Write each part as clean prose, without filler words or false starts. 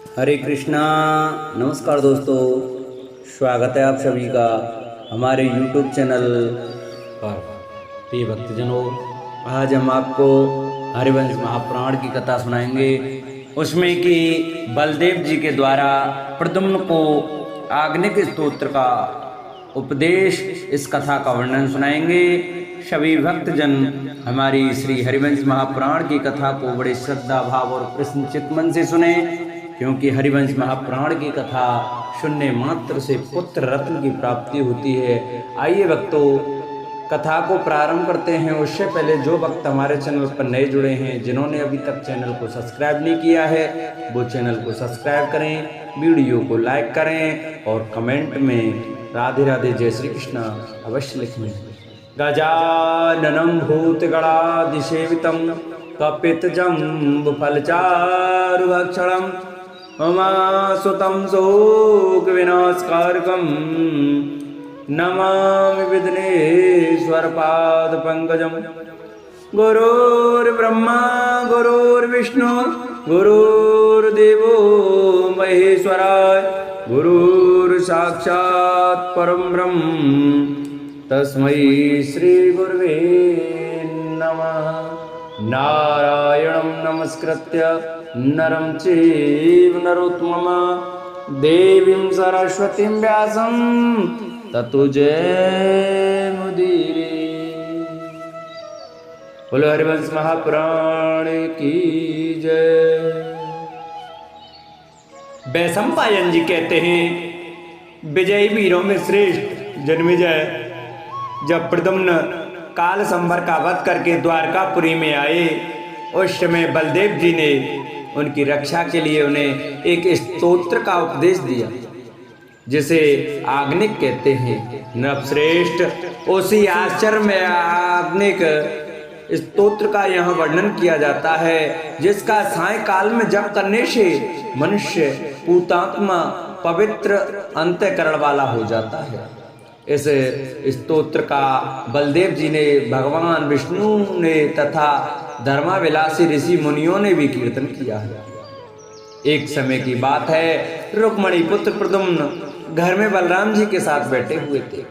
हरे कृष्णा। नमस्कार दोस्तों, स्वागत है आप सभी का हमारे YouTube चैनल पर। प्रिय भक्तजनों, आज हम आपको हरिवंश महापुराण की कथा सुनाएंगे। उसमें कि बलदेव जी के द्वारा प्रद्युम्न को आग्निक स्तोत्र का उपदेश, इस कथा का वर्णन सुनाएंगे। सभी भक्तजन हमारी श्री हरिवंश महापुराण की कथा को बड़े श्रद्धा भाव और प्रसन्न चित्त मन से सुने, क्योंकि हरिवंश महापुराण की कथा सुनने मात्र से पुत्र रत्न की प्राप्ति होती है। आइए भक्तों, कथा को प्रारंभ करते हैं। उससे पहले जो भक्त हमारे चैनल पर नए जुड़े हैं, जिन्होंने अभी तक चैनल को सब्सक्राइब नहीं किया है, वो चैनल को सब्सक्राइब करें, वीडियो को लाइक करें और कमेंट में राधे राधे जय श्री कृष्ण अवश्य लिखें। गजाननं भूतगणाधिसेवितं कपितजम्बुफलचारुभक्षणं उमासुतं शोकविनाशकारकं नमामि विघ्नेश्वरपादपङ्कजं। गुरुर्ब्रह्मा गुरुर्विष्णु गुरुर्देवो महेश्वराय, गुरुर्साक्षात् परं ब्रह्म तस्मै श्री गुरुवे नमः। नारायणं नमस्कृत्य नरं चैव नरोत्तमं देवीं सरस्वतीं व्यासं ततो जयमुदीरये। बोलो हरिवंश महापुराण की जय। वैशंपायन जी कहते हैं, विजयी वीरों में श्रेष्ठ जन्मेजय जब प्रद्युम्न काल संभर का वध करके द्वारकापुरी में आए, उस समय बलदेव जी ने उनकी रक्षा के लिए उन्हें एक स्तोत्र का उपदेश दिया, जिसे आग्निक कहते हैं। नृपश्रेष्ठ उसी आश्चर्य में आग्निक स्तोत्र का यहाँ वर्णन किया जाता है, जिसका सायंकाल में जप करने से मनुष्य पूतात्मा पवित्र अंतःकरण वाला हो जाता है। इस स्तोत्र का बलदेव जी ने, भगवान विष्णु ने तथा धर्माविलासी ऋषि मुनियों ने भी कीर्तन किया है। एक समय की बात है, रुक्मणी पुत्र प्रद्युम्न घर में बलराम जी के साथ बैठे हुए थे।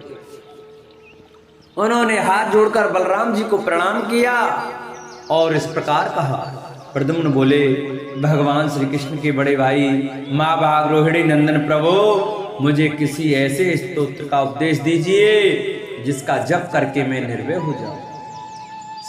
उन्होंने हाथ जोड़कर बलराम जी को प्रणाम किया और इस प्रकार कहा। प्रद्युम्न बोले, भगवान श्री कृष्ण के बड़े भाई माँ भाग रोहिणी नंदन प्रभु, मुझे किसी ऐसे स्तोत्र का उपदेश दीजिए जिसका जप करके मैं निर्भय हो जाऊं।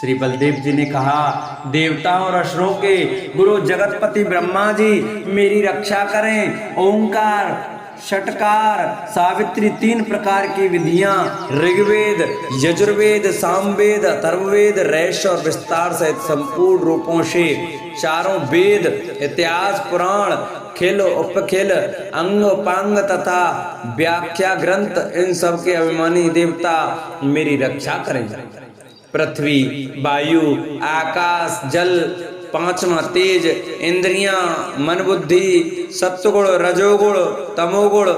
श्री बलदेव जी ने कहा, देवताओं और असुरों के गुरु जगतपति ब्रह्मा जी मेरी रक्षा करें। ओंकार, षटकार, सावित्री, 3 प्रकार की विधियां ऋग्वेद, यजुर्वेद, सामवेद, अथर्ववेद, रैश और विस्तार सहित संपूर्ण रूपों से चारों वेद, इतिहास, पुराण, खेल, उपखेल, अंग उपांग तथा व्याख्या ग्रंथ, इन सब के अभिमानी देवता मेरी रक्षा करें। पृथ्वी, वायु, आकाश, जल, 5वां तेज, इंद्रियां, मन बुद्धि, सत्वगुण, रजोगुण, तमोगुण,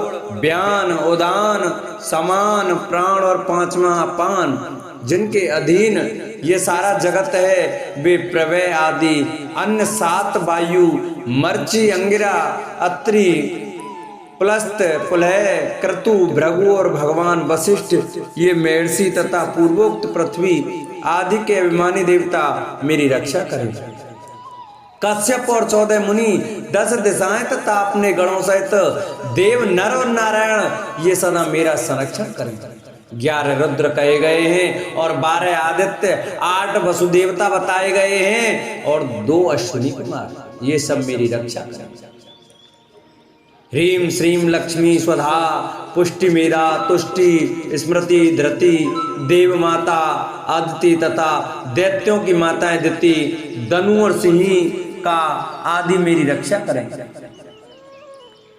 ज्ञान, उदान, समान, प्राण और 5वां अपान, जिनके अधीन ये सारा जगत है, वे प्रवय आदि अन्य 7 वायु, मर्ची, अंगिरा, अत्रि, पुलस्त, पुलह, क्रतु, भृगु और भगवान वशिष्ठ, ये महर्षि तथा पूर्वोक्त पृथ्वी आदि के अभिमानी देवता मेरी रक्षा करें। कश्यप और 14 मुनि, 10 दिशाएं तथा अपने गणों सहित देव, नर और नारायण, ये सदा मेरा संरक्षण करें। 11 रुद्र कहे गए हैं और 12 आदित्य, 8 वसुदेवता बताए गए हैं और 2 अश्विनी कुमार, ये सब मेरी रक्षा करें। ह्रीम श्रीम लक्ष्मी स्वधा पुष्टि मेधा तुष्टि स्मृति धृति, देव माता अदिति तथा दैत्यों की माताएं दिति, दनु और सिंही का आदि मेरी रक्षा करें।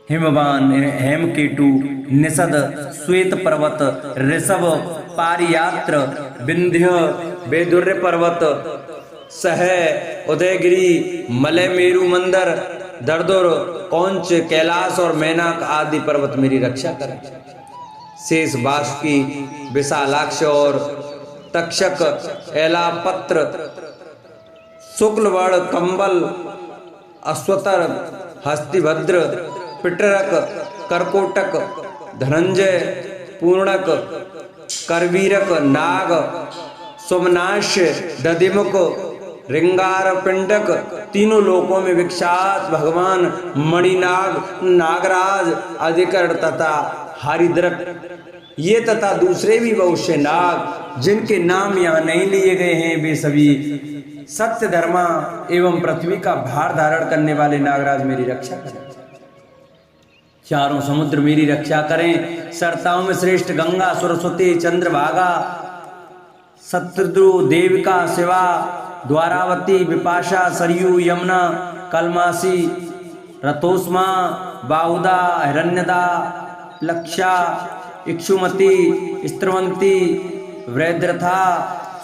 हिमवान, हेमकेटु, निषद, श्वेत पर्वत, ऋषभ, पारियात्र, विंध्य, वैदुर्य पर्वत, सह, उदयगिरी, मलय, मेरु, मंदर, दर्दुर, कौंच, कैलाश और मैनाक आदि पर्वत मेरी रक्षा करें। शेष, बाष्की, विशालाक्ष और तक्षक, एलापत्र, शुक्लवर्ण, कंबल, अश्वतर, हस्तिभद्र, पिटरक, करकोटक, धनंजय, पूर्णक, करवीरक, नाग, सोमनाश्य, दधिमुख, रिंगार, पिंडक, तीनों लोकों में विख्यात भगवान मणिनाग, नागराज, अधिकरण तथा हरिद्रक, ये तथा दूसरे भी बहुत से नाग जिनके नाम यहाँ नहीं लिए गए हैं, वे सभी सत्य धर्मा एवं पृथ्वी का भार धारण करने वाले नागराज मेरी रक्षा करें। चारों समुद्र मेरी रक्षा करें। सरताओं में श्रेष्ठ गंगा, सरस्वती, चंद्रभागा, शत्रुद्रु, देविका, शिवा, द्वारावती, विपाशा, सरयू, यमुना, कलमासी, रतोस्मा, बाहुदा, हिरण्यदा, लक्षा, इक्षुमती, स्त्रवंती, वृद्रथा,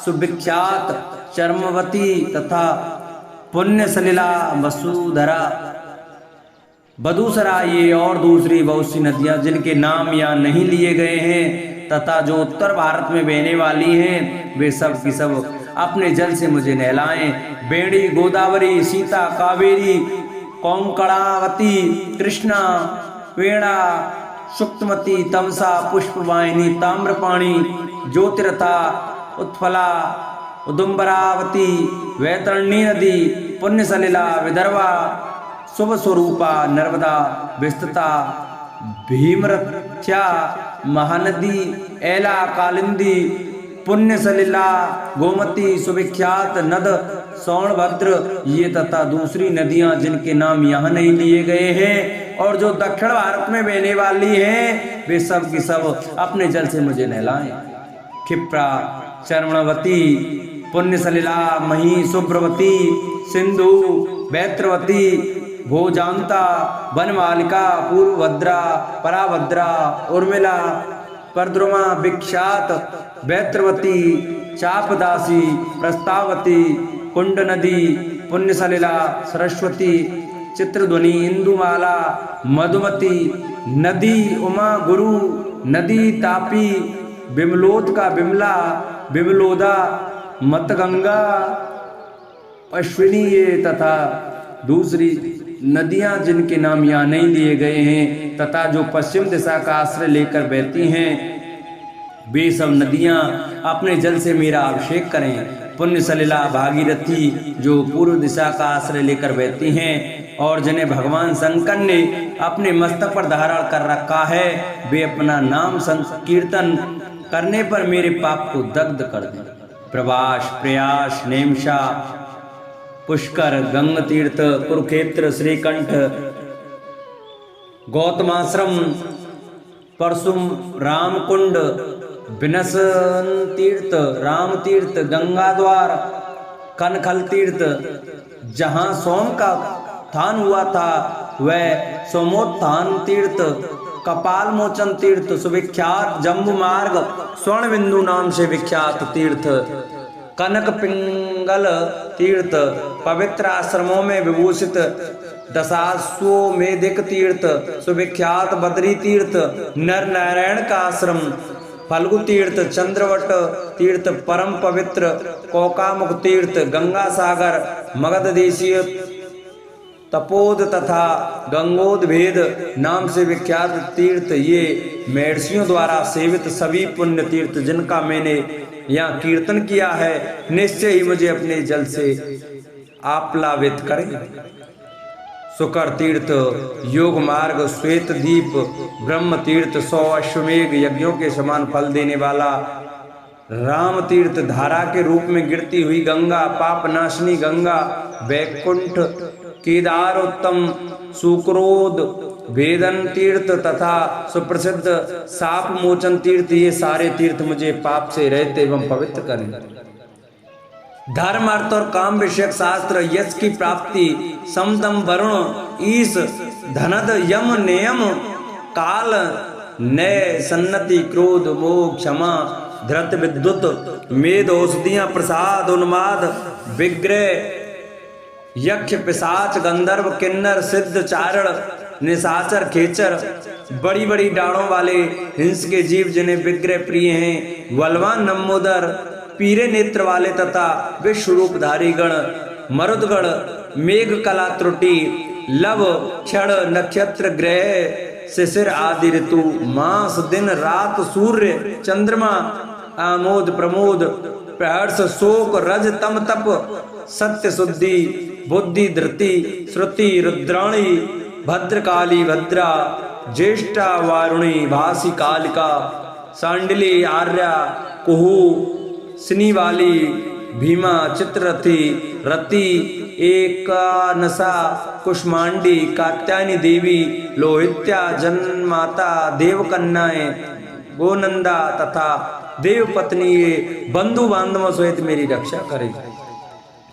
सुविख्यात, चर्मवती तथा पुण्य सलिला, वसुधरा, बदूसरा, ये और दूसरी बहुत सी नदियां जिनके नाम यहाँ नहीं लिए गए हैं तथा जो उत्तर भारत में बहने वाली हैं, वे सब की सब अपने जल से मुझे नहलाएं। बेड़ी, गोदावरी, सीता, कावेरी, कोंकणावती, कृष्णा, वेणा, शुक्तमती, तमसा, पुष्पवाहिनी, ताम्रपाणी, ज्योतिरथा, उत्फला, उदुम्बरावती, वैतरणी नदी, पुण्य सलिला, विदर्भा, शुभ स्वरूपा, नर्मदा, विस्तृता, भीमरथ्या, महानदी, एला, कालिंदी, पुण्य सलिला, गोमती, सुविख्यात नद, सोनभद्र, ये तथा दूसरी नदियां जिनके नाम यहाँ नहीं लिए गए हैं और जो दक्षिण भारत में बहने वाली हैं, वे सब की सब अपने जल से मुझे नहलाएं। क्षिप्रा, चर्मणवती, पुण्य सलिला, मही, शुभ्रवती, सिंधु, वैत्रवती, भोजांता, वनमालिका, पूर्वभद्रा, पराभद्रा, उर्मिला, परद्रुमा, विख्यात, वैत्रवती, चापदासी, प्रस्तावती, कुंड नदी, पुण्य सलिला, सरस्वती, चित्रध्वनि, इंदुमाला, मधुमती नदी, उमा, गुरु नदी, तापी, बिमलोद का बिमला, बिमलोदा, मतगंगा, अश्विनी, ये तथा दूसरी नदियां जिनके नाम यहाँ नहीं लिए गए हैं तथा जो पश्चिम दिशा का आश्रय लेकर बहती हैं, वे सब नदियां अपने जल से मेरा अभिषेक करें। पुण्य सलिला, भागीरथी, जो पूर्व दिशा का आश्रय लेकर बहती हैं और जिन्हें भगवान शंकर ने अपने मस्तक पर धारण कर रखा है, वे अपना नाम संकीर्तन करने पर मेरे पाप को दग्ध कर दें। प्रभास, प्रयास, नेमशा, पुष्कर, गंग तीर्थ, कुरुक्षेत्र, श्रीकंठ, गौतमाश्रम, परशुम, रामकुंड, विनसन तीर्थ, राम तीर्थ, गंगा द्वार, कनखल तीर्थ, जहां सोम का उत्थान हुआ था वह सोमोत्थान तीर्थ, कपाल मोचन तीर्थ, सुविख्यात जम्बू मार्ग, स्वर्ण बिंदु नाम से विख्यात तीर्थ, कनक पिंगल तीर्थ, पवित्र आश्रमों में विभूषित दशाश्वमेधिक तीर्थ, सुविख्यात बद्री तीर्थ, नर नारायण का आश्रम, फल्गु तीर्थ, चंद्रवट तीर्थ, परम पवित्र कोकामुख तीर्थ, गंगा सागर, मगध देशीय तपोद तथा गंगोदभेद नाम से विख्यात तीर्थ, ये महर्षियों द्वारा सेवित सभी पुण्य तीर्थ जिनका मैंने यहाँ कीर्तन किया है, निश्चय ही मुझे अपने जल से आप्लावित करें। सुकर तीर्थ, योग मार्ग, श्वेत दीप, ब्रह्म तीर्थ, 100 अश्वमेघ यज्ञों के समान फल देने वाला राम तीर्थ, धारा के रूप में गिरती हुई गंगा, पाप नाशनी गंगा, वैकुंठ, केदारोत्तम, सुक्रोध, वेदन तीर्थ तथा सुप्रसिद्ध साप मोचन तीर्थ, ये सारे तीर्थ मुझे पाप से रहित एवं पवित्र करें। धर्म, अर्थ और काम विषयक शास्त्र, यश की प्राप्ति, समदम, वरुण, ईश, धनद, यम, नियम, काल, नय, सन्नति, क्रोध, मोह, क्षमा, धृत, विद्युत, मेद, औषधियां, प्रसाद, उन्माद, विग्रह, यक्ष, पिशाच, गंधर्व, किन्नर, सिद्ध, चारण, निशाचर, खेचर, बड़ी बड़ी डाढ़ों वाले हिंस के जीव जिन्हें विग्रह प्रिय हैं, बलवान, नमोदर, पीरे नेत्र वाले तथा विश्व रूपधारी गण, मरुदगण, मेघ कला त्रुटि, लव क्षण नक्षत्र ग्रह शिशिर आदि ऋतु मास दिन रात सूर्य चंद्रमा आमोद प्रमोद प्रहर्ष शोक रज तम तप सत्य शुद्धि बुद्धि धृति श्रुति रुद्राणी भद्रकाली भद्रा ज्येष्ठा वारुणी भासी कालिका सांडली आर्या कुहू स्निवाली भीमा चित्ररथी रति एकानसा कुष्मांडी कात्यायनी देवी लोहित्या जन्माता देवकन्याएं गोनंदा तथा देव पत्नी बंधु बांधवों सहित मेरी रक्षा करे,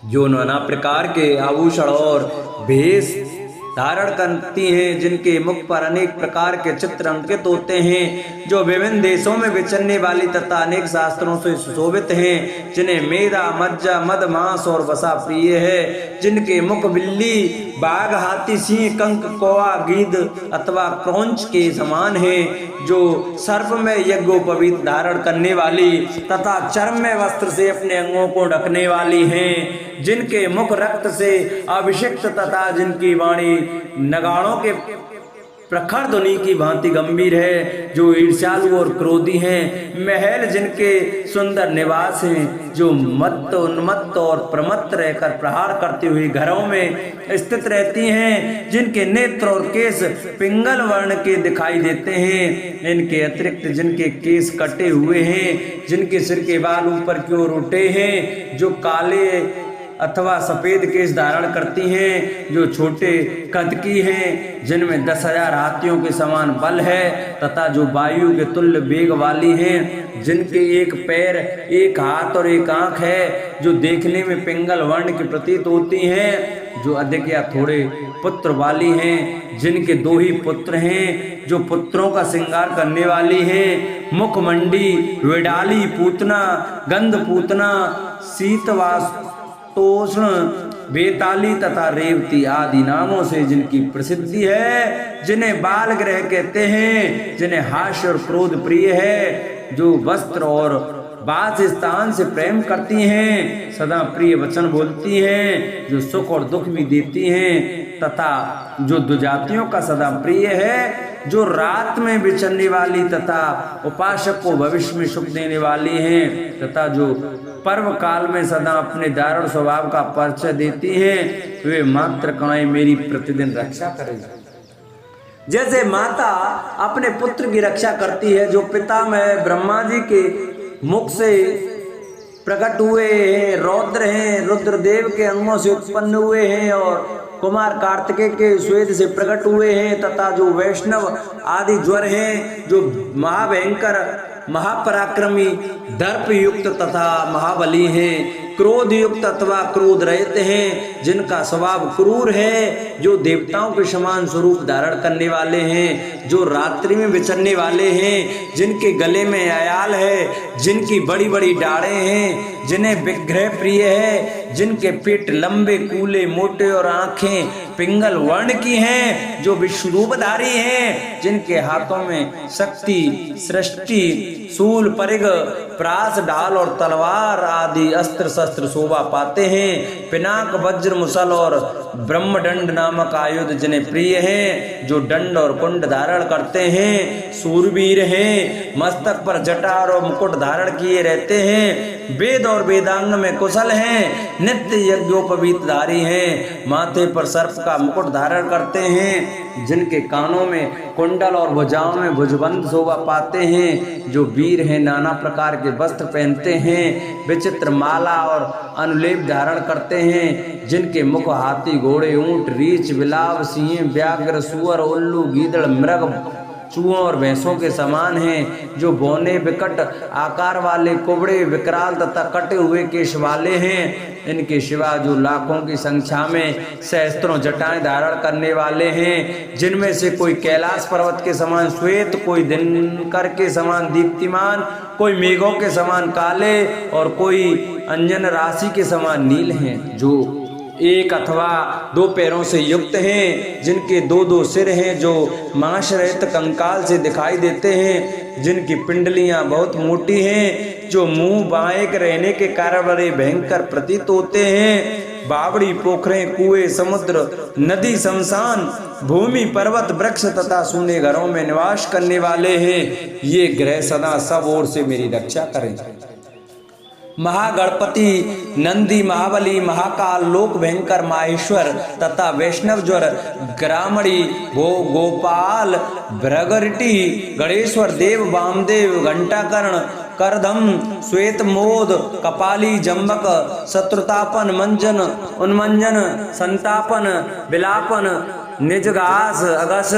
जो नाना प्रकार के आभूषण और भेष धारण करती हैं, जिनके मुख पर अनेक प्रकार के चित्र अंकित होते हैं, जो विभिन्न देशों में विचरने वाली तथा अनेक शास्त्रों से सुशोभित हैं, जिन्हें मेधा मज्जा मद मांस और वसा प्रिय है, जिनके मुख बिल्ली बाघ हाथी सिंह कंक कौआ गीद अथवा क्रौंच के समान हैं, जो सर्प में यज्ञोपवीत धारण करने वाली तथा चर्म में वस्त्र से अपने अंगों को ढकने वाली हैं, जिनके मुख रक्त से अभिषिक्त तथा जिनकी वाणी नगाड़ों के प्रखर ध्वनि की भांति गंभीर है, जो ईर्ष्यालु और क्रोधी हैं, महल जिनके सुंदर निवास हैं, जो मत्त उन्मत्त और प्रमत्त रहकर प्रहार करती हुई घरों में स्थित रहती हैं, जिनके नेत्र और केस पिंगल वर्ण के दिखाई देते हैं, इनके अतिरिक्त जिनके केस कटे हुए हैं, जिनके सिर के बाल ऊपर की ओर उठे हैं, जो काले अथवा सफेद केश धारण करती हैं, जो छोटे कद की हैं, जिनमें 10,000 हाथियों के समान बल है तथा जो वायु के तुल्य वेग वाली हैं, जिनके एक पैर एक हाथ और एक आंख है, जो देखने में पिंगल वर्ण की प्रतीत होती हैं, जो अधिक या थोड़े पुत्र वाली हैं, जिनके 2 ही पुत्र हैं, जो पुत्रों का श्रृंगार करने वाली हैं, मुखमंडी विडाली पूतना गंध पूतना शीतवास तोषण बेताली तथा रेवती आदि नामों से जिनकी प्रसिद्धि है, जिन्हें बाल ग्रह कहते हैं, जिन्हें हास्य और क्रोध प्रिय है, जो वस्त्र और वास स्थान से प्रेम करती हैं, सदा प्रिय वचन बोलती हैं, जो सुख और दुख भी देती हैं, तथा जो दुजातियों का सदा प्रिय है, जो रात में विचरने वाली तथा उपासक को भविष्य में सुख देने वाली हैं, तथा जो पर्व काल में सदा अपने दारुण स्वभाव का परिचय देती हैं, वे मात्र कणाएं मेरी प्रतिदिन रक्षा करेंगे। जैसे माता अपने पुत्र की रक्षा करती है, जो पिता में ब्रह्मा जी के मुख से प्रकट हुए हैं, रौद्र हैं, रुद्रदेव के अंगों से उत्पन्न हुए हैं और कुमार कार्तिकेय के श्वेत से प्रकट हुए हैं, तथा जो वैष्णव आदि ज्वर हैं, जो महाभयंकर महापराक्रमी दर्प युक्त तथा महाबली हैं, क्रोध युक्त अथवा क्रोध रहित हैं, जिनका स्वभाव क्रूर है, जो देवताओं के समान स्वरूप धारण करने वाले हैं, जो रात्रि में विचरने वाले हैं, जिनके गले में अयाल है, जिनकी बड़ी बड़ी डाढ़ें हैं, जिन्हें विग्रह प्रिय है, जिनके पेट लंबे कूले मोटे और आंखें पिंगल वर्ण की हैं, जो विश्वरूपधारी हैं, जिनके हाथों में शक्ति सृष्टि शूल परिग प्रास ढाल और तलवार आदि अस्त्र शस्त्र शोभा पाते हैं, पिनाक वज्र मुसल और ब्रह्मदंड नामक आयुध जिन्हें प्रिय हैं, जो दंड और कुंड धारण करते हैं, सूरवीर हैं, मस्तक पर जटार और मुकुट धारण किए रहते हैं, वेद और वेदांग में कुशल हैं, नित्य यज्ञोपवीतधारी हैं, माथे पर सर्प का मुकुट धारण करते हैं, जिनके कानों में कुंडल और भुजाओं में भुजबंद शोभा पाते हैं, जो वीर हैं, नाना प्रकार के वस्त्र पहनते हैं, विचित्र माला और अनुलेप धारण करते हैं, जिनके मुख हाथी घोड़े ऊंट रीछ बिलाव सिंह व्याघ्र सुअर उल्लू गीदड़ मृग चूहों और भैंसों के समान हैं, जो बौने विकट आकार वाले कुबड़े विकराल तथा कटे हुए केश वाले हैं, इनके सिवा जो लाखों की संख्या में सहस्त्रों जटाएं धारण करने वाले हैं, जिनमें से कोई कैलाश पर्वत के समान श्वेत, कोई दिनकर के समान दीप्तिमान, कोई मेघों के समान काले और कोई अंजन राशि के समान नील हैं, जो एक अथवा 2 पैरों से युक्त हैं, जिनके 2-2 सिर हैं, जो मांस रहित कंकाल से दिखाई देते हैं, जिनकी पिंडलियां बहुत मोटी हैं, जो मुंह बाएं रहने के कारण बड़े भयंकर प्रतीत होते हैं, बावड़ी, पोखरें, कुएं, समुद्र, नदी, शमशान भूमि, पर्वत, वृक्ष तथा सूने घरों में निवास करने वाले हैं, ये ग्रह सदा सब ओर से मेरी रक्षा करें। महागणपति, नंदी, महाबली, महाकाल, लोक भयंकर, माहेश्वर तथा वैष्णव ज्वर, ग्रामणी, गोपाल, भृगरिटी, गणेश्वर देव, वामदेव, घंटाकर्ण, करधम, श्वेत मोद, कपाली, जम्बक, शत्रुतापन, मंजन, उन्मंजन, संतापन, विलापन, निजघास, अगस,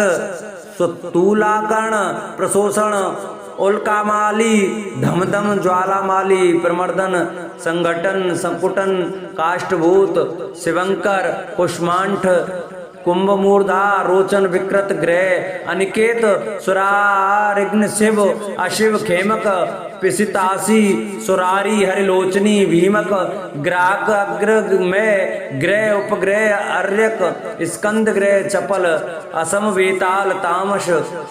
स्तूलाकर्ण, प्रशोषण, उल्कामाली, धमधम, ज्वालामाली, प्रमर्दन, संगठन, संकुटन, काष्ठभूत, शिवंकर, कुष्मांठ, कुंभमूर्धा, रोचन, विकृत, ग्रह, अनिकेत, सुरारिघ्न, शिव, अशिव, खेमक, पिसितासी, सुरारी, हरिलोचनी, भीमक, ग्राहक, अग्र में ग्रह, उपग्रह, अर्यक, स्कंद ग्रह, चपल, असम, वेताल, तामस,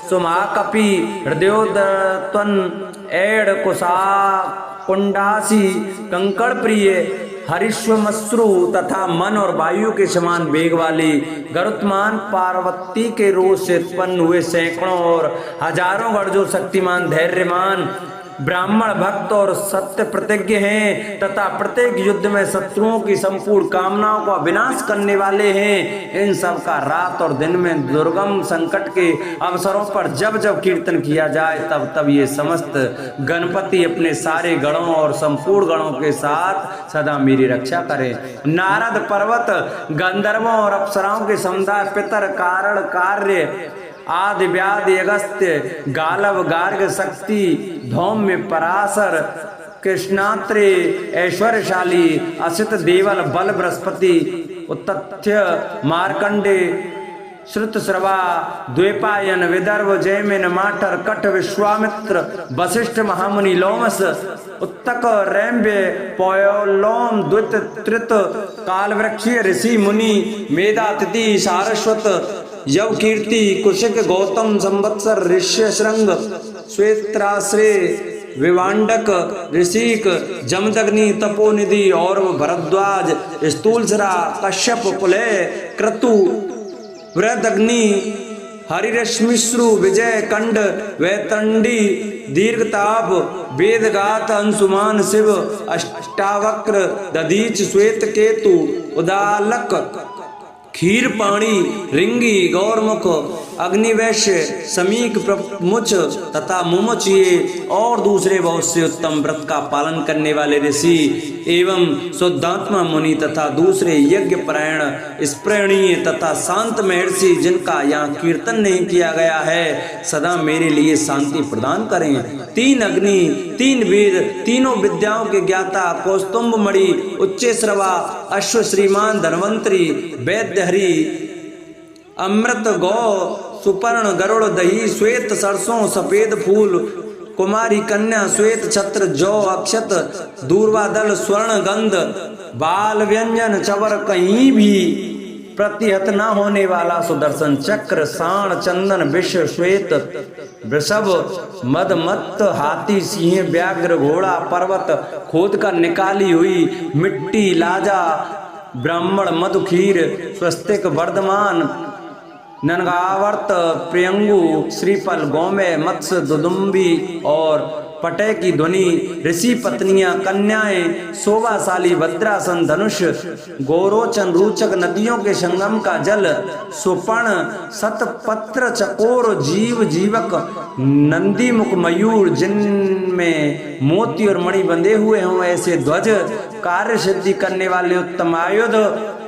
सुमाकपि, हृदयोदत्वन, एड़, कुशा, कुंडासी, कंकड़ प्रिय, हरिश्वमश्रु तथा मन और वायु के समान वेग वाली, गरुत्मान, पार्वती के रोज से उत्पन्न हुए सैकड़ों और हजारों गण जो शक्तिमान, धैर्यमान, ब्राह्मण, भक्त और सत्य प्रतिज्ञ हैं तथा प्रत्येक युद्ध में शत्रुओं की संपूर्ण कामनाओं का विनाश करने वाले हैं, इन सब का रात और दिन में दुर्गम संकट के अवसरों पर जब जब कीर्तन किया जाए तब तब ये समस्त गणपति अपने सारे गणों और संपूर्ण गणों के साथ सदा मेरी रक्षा करें। नारद पर्वत, गंधर्वों और अप्सराओं के समुदाय, पितर, कारण, कार्य, आदि, व्याधि, अगस्त्य, गालव, गार्ग, शक्ति, धौम्य, पराशर, कृष्णात्रे, ऐश्वर्यशाली, असित, देवल, बल, बृहस्पति, उत्तथ्य, मार्कंडे, श्रुतश्रवा, द्वैपायन, विदर्भ, जयमिन, माटर, कट, विश्वामित्र, वशिष्ठ, महामुनि, लोमस, उत्तक, रैम्य, पयोलोम, द्वित, त्रित, कालवृक्षीय, ऋषि, मुनि, मेधातिथि, सारस्वत, यव, कीर्ति, कुशिक, गौतम, संवत्सर, ऋष्यशृंग, श्वेत्राश्रे, विवांडक, ऋषिक, जमदग्नि, तपोनिधि, और भरद्वाज, स्थूलसरा, कश्यप, पुलय, क्रतु, वृदग्नि, हरिरश्मिश्रु, विजय, कंड, वैतंडी, दीर्घताप, वेदगात, अंशुमान, शिव, अष्टावक्र, दधीच, श्वेत केतु, उदालक, क्षीरपाणी, रिंगी, गौरमुख, अग्निवैश्य, समीक, मुच तथा मुमुच, ये और दूसरे बहुत से उत्तम व्रत का पालन करने वाले ऋषि एवं शुद्धात्मा मुनि तथा दूसरे यज्ञ परायण, स्प्रणीय तथा शांत महर्षि जिनका यहाँ कीर्तन नहीं किया गया है, सदा मेरे लिए शांति प्रदान करें। 3 अग्नि, 3 वेद, तीनों विद्याओं के ज्ञाता, कौस्तुभ मणि, उच्चेश्रवा, अश्व, श्रीमान, धन्वंतरी, वैद्य, हरि, अमृत, गौ, सुपर्ण, गरुड़, दही, श्वेत, सरसों, सफेद फूल, कुमारी, कन्या, श्वेत छत्र, जौ, अक्षत, दूर्वा दल, स्वर्ण, गंध, बाल, व्यंजन, चवर, कहीं भी प्रतिहत न होने वाला सुदर्शन चक्र, साण, चंदन, विष, श्वेत, वृषभ, मदमत्त, हाथी, सिंह, व्याघ्र, घोड़ा, पर्वत, खोद कर निकाली हुई मिट्टी, लाजा, ब्राह्मण, मधु, खीर, स्वस्तिक, वर्धमान, ननगावर्त, प्रियंगु, श्रीफल, गौमे, मत्स्य, दुदुम्बी और पटे की ध्वनि, ऋषि पत्नियां, कन्याएं, शोभाशाली, भद्रासन, धनुष, गोरोचन, रूचक, नदियों के संगम का जल, सुपर्ण, सतपत्र, चकोर, जीव, जीवक, नंदीमुख, मयूर जिनमें मोती और मणि बंधे हुए हों ऐसे ध्वज, कार्य सिद्धि करने वाले उत्तम आयुध,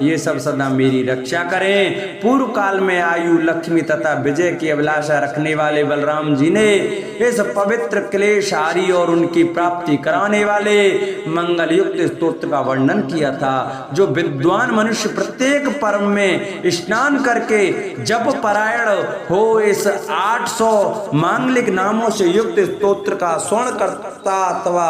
ये सब सदा मेरी रक्षा करें। पूर्व काल में आयु, लक्ष्मी तथा विजय की अभिलाषा रखने वाले बलराम जी ने इस पवित्र क्लेशहारी और उनकी प्राप्ति कराने वाले मंगल युक्त स्तोत्र का वर्णन किया था, जो विद्वान मनुष्य प्रत्येक पर्व में स्नान करके जप परायण हो इस 800 मांगलिक नामों से युक्त स्तोत्र का स्वर्ण करता अथवा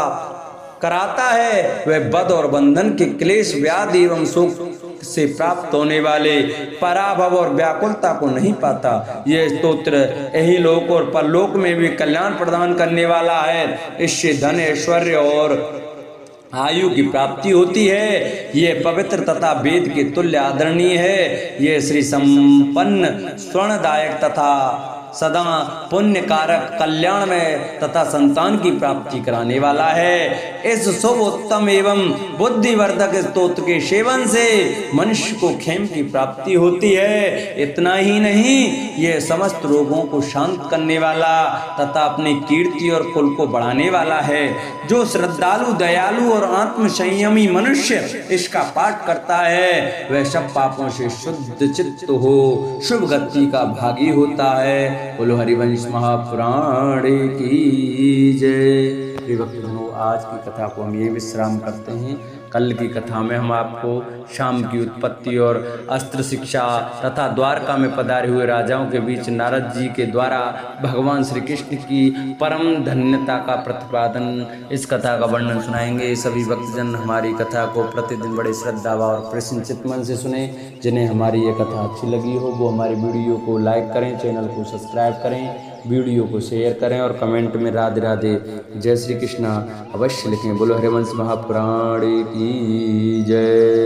कराता है, वह बद और बंधन के क्लेश, व्याधि एवं शोक से प्राप्त होने वाले पराभव और व्याकुलता को नहीं पाता। यह स्तोत्र यही लोक और परलोक में भी कल्याण प्रदान करने वाला है। इससे धन, ऐश्वर्य और आयु की प्राप्ति होती है। ये पवित्र तथा वेद के तुल्य आदरणीय है। ये श्री संपन्न स्वर्णदायक तथा सदा पुण्य कारक कल्याण में तथा संतान की प्राप्ति कराने वाला है। इस शुभ उत्तम एवं बुद्धिवर्धक स्तोत्र के सेवन से मनुष्य को क्षेम की प्राप्ति होती है। इतना ही नहीं, ये समस्त रोगों को शांत करने वाला तथा अपनी कीर्ति और कुल को बढ़ाने वाला है। जो श्रद्धालु, दयालु और आत्म संयमी मनुष्य इसका पाठ करता है वह सब पापों से शुद्ध चित्त हो शुभ गति का भागी होता है। बोलो हरिवंश महापुराण की जय। भक्तजनों, आज की कथा को हम ये विश्राम करते हैं। कल की कथा में हम आपको शाम की उत्पत्ति और अस्त्र शिक्षा तथा द्वारका में पधारे हुए राजाओं के बीच नारद जी के द्वारा भगवान श्री कृष्ण की परम धन्यता का प्रतिपादन, इस कथा का वर्णन सुनाएंगे। सभी भक्तजन हमारी कथा को प्रतिदिन बड़े श्रद्धा और प्रसन्नचित्त मन से सुने। जिन्हें हमारी ये कथा अच्छी लगी हो वो हमारी वीडियो को लाइक करें, चैनल को सब्सक्राइब करें, वीडियो को शेयर करें और कमेंट में राधे राधे जय श्री कृष्णा अवश्य लिखें। बोलो हरिवंश महापुराण की जय।